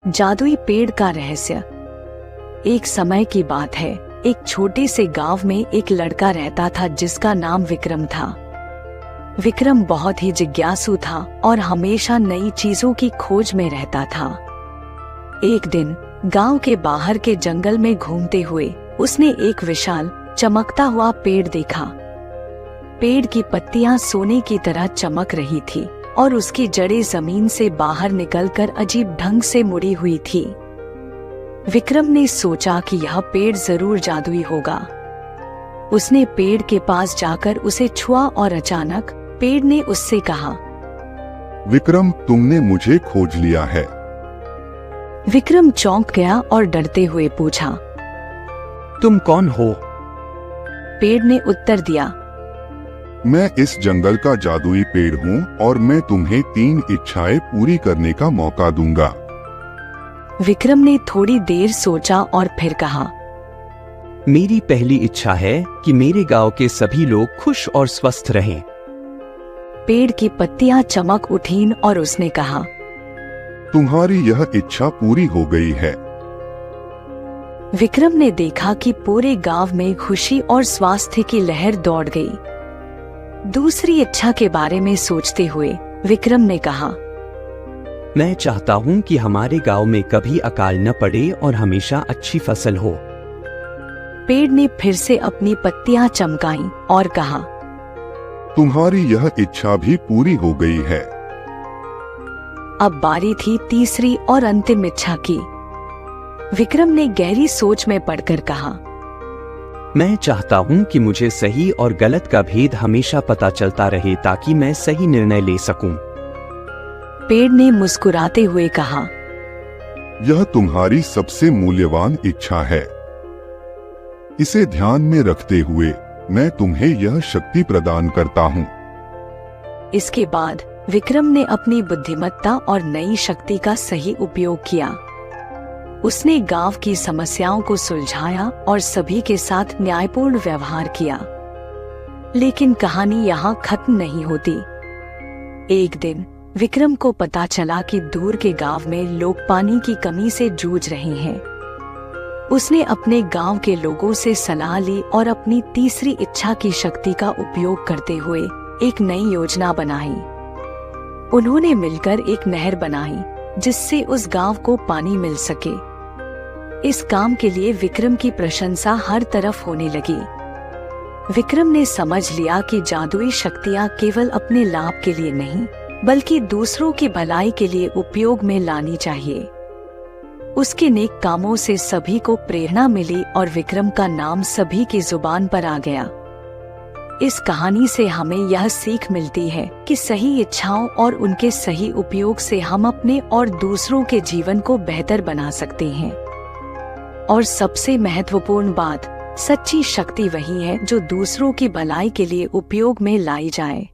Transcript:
जादुई पेड़ का रहस्य। एक समय की बात है, एक छोटे से गांव में एक लड़का रहता था जिसका नाम विक्रम था। विक्रम बहुत ही जिज्ञासु था और हमेशा नई चीजों की खोज में रहता था। एक दिन गांव के बाहर के जंगल में घूमते हुए उसने एक विशाल चमकता हुआ पेड़ देखा। पेड़ की पत्तियां सोने की तरह चमक रही थी और उसकी जड़ें जमीन से बाहर निकलकर अजीब ढंग से मुड़ी हुई थी। विक्रम ने सोचा कि यह पेड़ जरूर जादुई होगा। उसने पेड़ के पास जाकर उसे छुआ और अचानक पेड़ ने उससे कहा, विक्रम, तुमने मुझे खोज लिया है। विक्रम चौंक गया और डरते हुए पूछा, तुम कौन हो? पेड़ ने उत्तर दिया, मैं इस जंगल का जादुई पेड़ हूँ और मैं तुम्हें 3 इच्छाएं पूरी करने का मौका दूंगा। विक्रम ने थोड़ी देर सोचा और फिर कहा, मेरी पहली इच्छा है कि मेरे गांव के सभी लोग खुश और स्वस्थ रहें। पेड़ की पत्तियां चमक उठीं और उसने कहा, तुम्हारी यह इच्छा पूरी हो गई है। विक्रम ने देखा कि पूरे गांव में खुशी और स्वास्थ्य की लहर दौड़ गई। दूसरी इच्छा के बारे में सोचते हुए विक्रम ने कहा, मैं चाहता हूं कि हमारे गांव में कभी अकाल न पड़े और हमेशा अच्छी फसल हो। पेड़ ने फिर से अपनी पत्तियां चमकाईं और कहा, तुम्हारी यह इच्छा भी पूरी हो गई है। अब बारी थी तीसरी और अंतिम इच्छा की। विक्रम ने गहरी सोच में पड़कर कहा, मैं चाहता हूं कि मुझे सही और गलत का भेद हमेशा पता चलता रहे ताकि मैं सही निर्णय ले सकूं। पेड़ ने मुस्कुराते हुए कहा, यह तुम्हारी सबसे मूल्यवान इच्छा है। इसे ध्यान में रखते हुए मैं तुम्हें यह शक्ति प्रदान करता हूँ। इसके बाद विक्रम ने अपनी बुद्धिमत्ता और नई शक्ति का सही उपयोग किया। उसने गांव की समस्याओं को सुलझाया और सभी के साथ न्यायपूर्ण व्यवहार किया। लेकिन कहानी यहाँ खत्म नहीं होती। एक दिन विक्रम को पता चला कि दूर के गांव में लोग पानी की कमी से जूझ रहे हैं। उसने अपने गांव के लोगों से सलाह ली और अपनी तीसरी इच्छा की शक्ति का उपयोग करते हुए एक नई योजना बनाई। उन्होंने मिलकर एक नहर बनाई जिससे उस गांव को पानी मिल सके। इस काम के लिए विक्रम की प्रशंसा हर तरफ होने लगी। विक्रम ने समझ लिया कि जादुई शक्तियां केवल अपने लाभ के लिए नहीं बल्कि दूसरों की भलाई के लिए उपयोग में लानी चाहिए। उसके नेक कामों से सभी को प्रेरणा मिली और विक्रम का नाम सभी की जुबान पर आ गया। इस कहानी से हमें यह सीख मिलती है कि सही इच्छाओं और उनके सही उपयोग से हम अपने और दूसरों के जीवन को बेहतर बना सकते हैं। और सबसे महत्वपूर्ण बात, सच्ची शक्ति वही है जो दूसरों की भलाई के लिए उपयोग में लाई जाए।